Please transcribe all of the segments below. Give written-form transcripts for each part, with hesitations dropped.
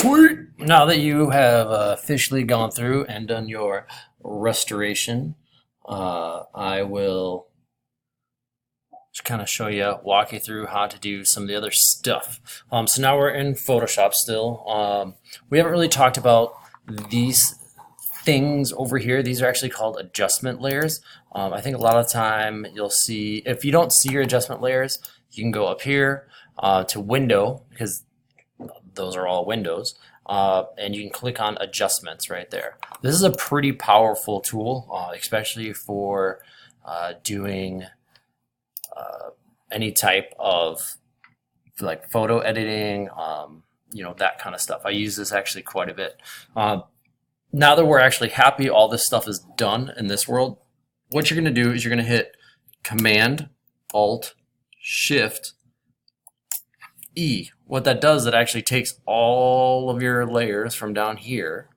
Sweet! Now that you have officially gone through and done your restoration, I will just kind of show you, walk you through how to do some of the other stuff. So now we're in Photoshop still. We haven't really talked about these things over here. These are actually called adjustment layers. I think a lot of time you'll see, if you don't see your adjustment layers, you can go up here to window, because those are all windows, and you can click on adjustments right there. This is a pretty powerful tool, especially for doing any type of like photo editing, that kind of stuff. I use this actually quite a bit. Now that we're actually happy all this stuff is done in this world, what you're going to do is you're going to hit Command, Alt, Shift, E. What that does, it actually takes all of your layers from down here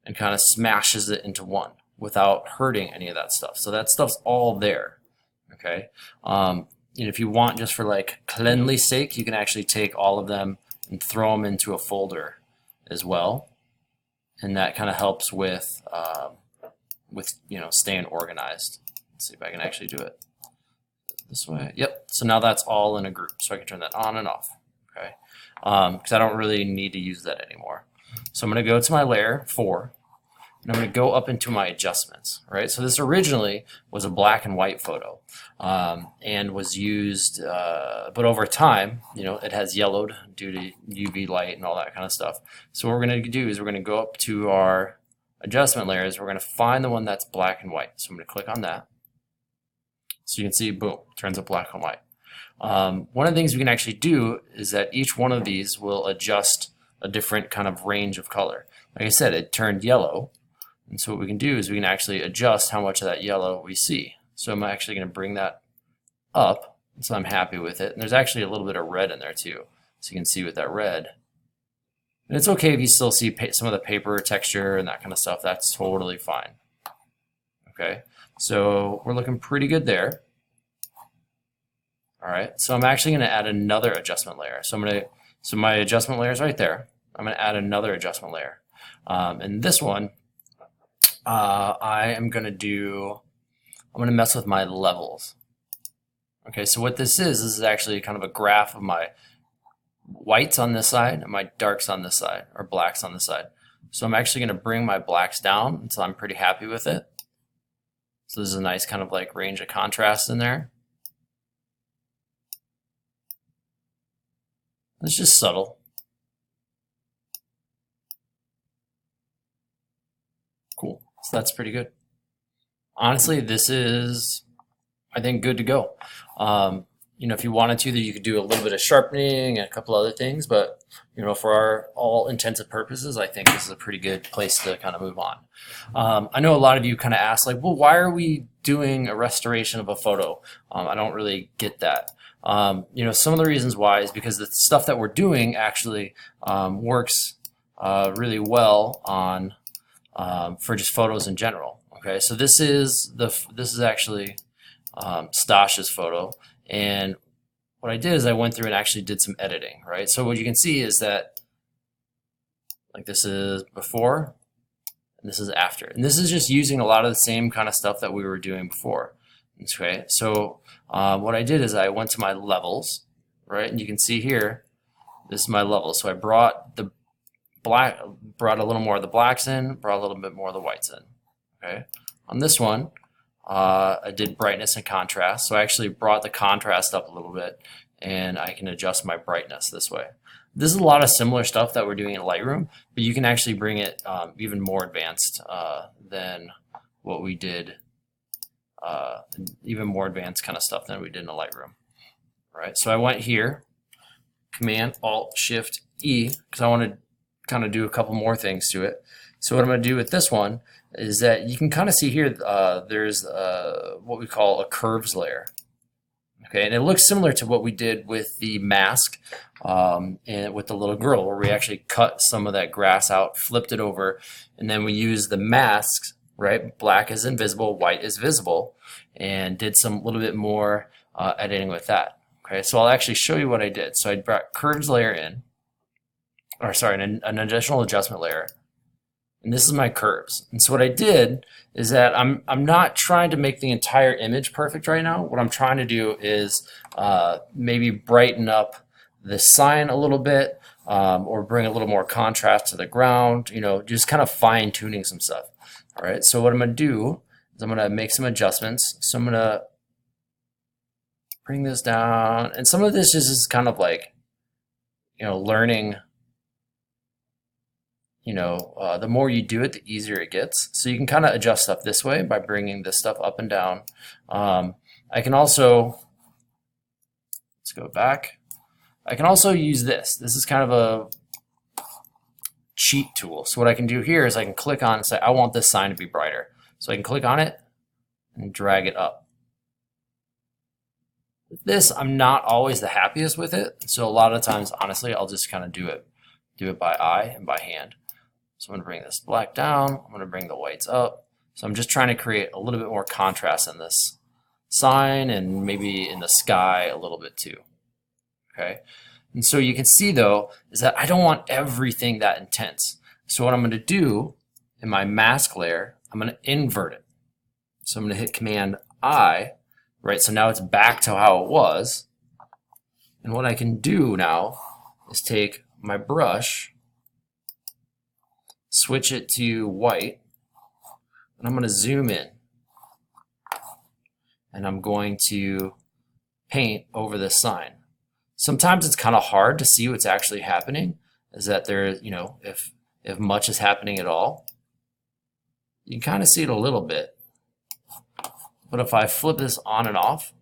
and kind of smashes it into one without hurting any of that stuff. So that stuff's all there. Okay. If you want, just for like cleanliness sake, you can actually take all of them and throw them into a folder as well. And that kind of helps with staying organized. Let's see if I can actually do it this way. Yep. So now that's all in a group. So I can turn that on and off. Okay. Because I don't really need to use that anymore. So I'm going to go to my layer 4. And I'm going to go up into my adjustments, right? So this originally was a black and white photo, and was used, but over time, it has yellowed due to UV light and all that kind of stuff. So what we're going to do is we're going to go up to our adjustment layers. We're going to find the one that's black and white. So I'm going to click on that. So you can see, boom, turns up black and white. One of the things we can actually do is that each one of these will adjust a different kind of range of color. Like I said, it turned yellow. And so what we can do is we can actually adjust how much of that yellow we see. So I'm actually going to bring that up, so I'm happy with it. And there's actually a little bit of red in there too. So you can see with that red. And it's okay if you still see some of the paper texture and that kind of stuff. That's totally fine. Okay, so we're looking pretty good there. All right, so I'm actually going to add another adjustment layer. So my adjustment layer is right there. I'm going to add another adjustment layer. And this one, I'm going to mess with my levels. Okay, so what this is actually kind of a graph of my whites on this side and my darks on this side, or blacks on this side. So I'm actually going to bring my blacks down until I'm pretty happy with it. So there's a nice kind of like range of contrast in there. It's just subtle. Cool. So that's pretty good. Honestly, this is, I think, good to go. If you wanted to, you could do a little bit of sharpening and a couple other things, but for all intents and purposes, I think this is a pretty good place to kind of move on. I know a lot of you kind of ask, like, well, why are we doing a restoration of a photo? I don't really get that. Some of the reasons why is because the stuff that we're doing actually works really well on for just photos in general. Okay, so this is actually Stash's photo, and what I did is I went through and actually did some editing, right? So what you can see is that, like, this is before and this is after, and this is just using a lot of the same kind of stuff that we were doing before. Okay, so what I did is I went to my levels, right, and you can see here this is my level. So I brought a little more of the blacks in, brought a little bit more of the whites in. Okay, on this one, I did brightness and contrast. So I actually brought the contrast up a little bit, and I can adjust my brightness this way. This is a lot of similar stuff that we're doing in Lightroom, but you can actually bring it even more advanced than what we did, even more advanced kind of stuff than we did in the Lightroom. Right, so I went here, Command, Alt, Shift, E, because I want to kind of do a couple more things to it. So what I'm going to do with this one is that you can kind of see here there's what we call a curves layer. Okay, and it looks similar to what we did with the mask and with the little girl, where we actually cut some of that grass out, flipped it over, and then we used the masks, right? Black is invisible, white is visible, and did some little bit more editing with that. Okay, so I'll actually show you what I did. So I brought curves layer in. or sorry, an additional adjustment layer. And this is my curves. And so what I did is that I'm not trying to make the entire image perfect right now. What I'm trying to do is maybe brighten up the sign a little bit, or bring a little more contrast to the ground, you know, just kind of fine tuning some stuff. All right, so what I'm gonna do is I'm gonna make some adjustments. So I'm gonna bring this down, and some of this is kind of like, you know, learning. You know, the more you do it, the easier it gets. So you can kind of adjust stuff this way by bringing this stuff up and down. I can also, let's go back. I can also use this. This is kind of a cheat tool. So what I can do here is I can click on and say, I want this sign to be brighter. So I can click on it and drag it up. With this, I'm not always the happiest with it. So a lot of times, honestly, I'll just kind of do it by eye and by hand. So I'm going to bring this black down. I'm going to bring the whites up. So I'm just trying to create a little bit more contrast in this sign and maybe in the sky a little bit too. Okay. And so you can see though, is that I don't want everything that intense. So what I'm going to do in my mask layer, I'm going to invert it. So I'm going to hit Command I, right? So now it's back to how it was. And what I can do now is take my brush, switch it to white, and I'm going to zoom in. And I'm going to paint over this sign. Sometimes it's kind of hard to see what's actually happening, is that there, you know, if much is happening at all. You can kind of see it a little bit. But if I flip this on and off,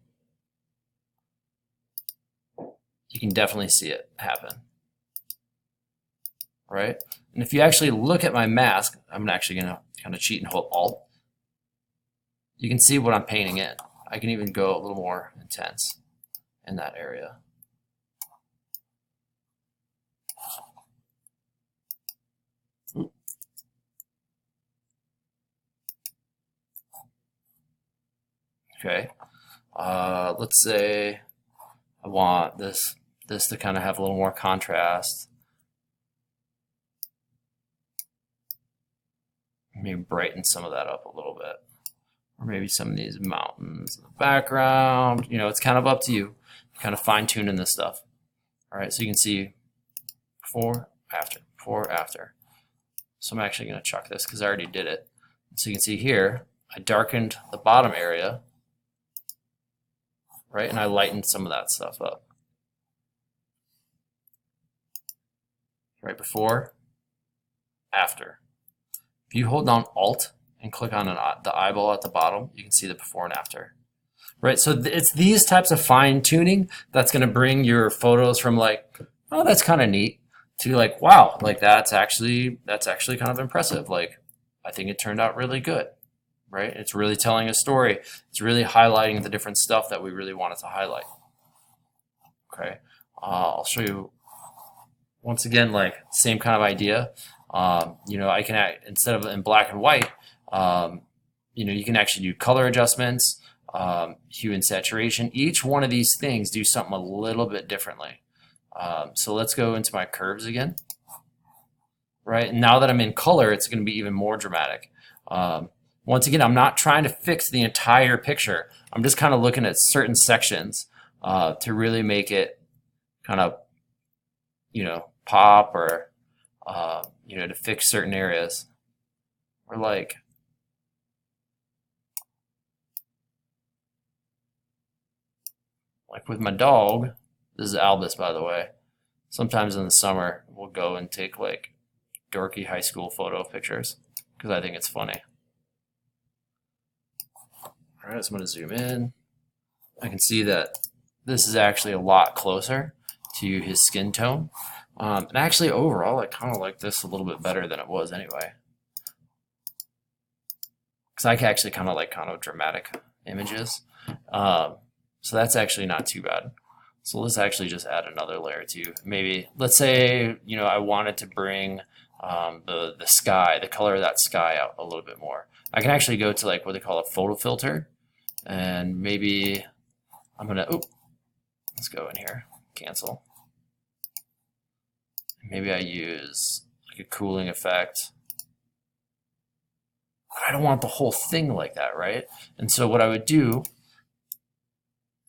you can definitely see it happen. Right? And if you actually look at my mask, I'm actually going to kind of cheat and hold Alt. You can see what I'm painting in. I can even go a little more intense in that area. Okay. Let's say I want this to kind of have a little more contrast. Maybe brighten some of that up a little bit. Or maybe some of these mountains in the background. You know, it's kind of up to you. Kind of fine tuning this stuff. All right, so you can see before, after. So I'm actually going to chuck this because I already did it. So you can see here, I darkened the bottom area, right? And I lightened some of that stuff up. Right before, after. If you hold down Alt and click on the eyeball at the bottom, you can see the before and after. Right, so it's these types of fine tuning that's going to bring your photos from like, oh, that's kind of neat, to like, wow, like that's actually kind of impressive. Like, I think it turned out really good. Right, it's really telling a story. It's really highlighting the different stuff that we really wanted to highlight. Okay, I'll show you once again, like same kind of idea. You know, I can instead of in black and white, you know, you can actually do color adjustments, hue and saturation. Each one of these things do something a little bit differently. So let's go into my curves again. Right, and now that I'm in color, it's going to be even more dramatic. Once again, I'm not trying to fix the entire picture. I'm just kind of looking at certain sections to really make it kind of, you know, pop, or you know, to fix certain areas. Or like with my dog, this is Albus, by the way. Sometimes in the summer, we'll go and take like dorky high school photo pictures because I think it's funny. All right, so I'm going to zoom in. I can see that this is actually a lot closer to his skin tone. And actually, overall, I kind of like this a little bit better than it was anyway. Because I actually kind of like dramatic images. So that's actually not too bad. So let's actually just add another layer too. Maybe, let's say, you know, I wanted to bring the sky, the color of that sky out a little bit more. I can actually go to like what they call a photo filter. And maybe I'm going to, let's go in here, cancel. maybe I use like a cooling effect. I don't want the whole thing like that, right? And so what I would do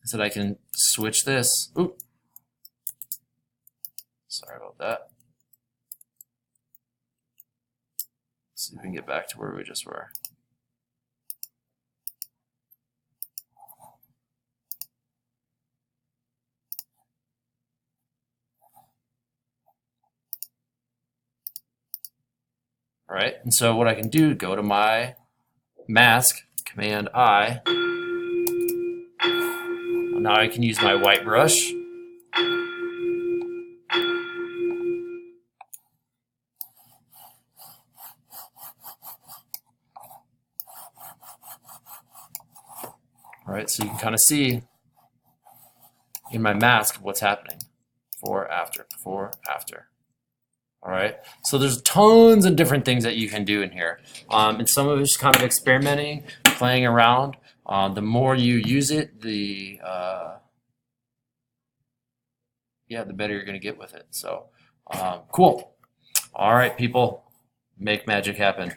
is that I can switch this. Oop. Sorry about that. Let's see if we can get back to where we just were. All right, and so what I can do, go to my mask, Command I. Now I can use my white brush. All right, so you can kind of see in my mask what's happening. Before, after, before, after. All right, so there's tons of different things that you can do in here. And some of it's kind of experimenting, playing around. The more you use it, the better you're gonna get with it. So cool. All right, people, make magic happen.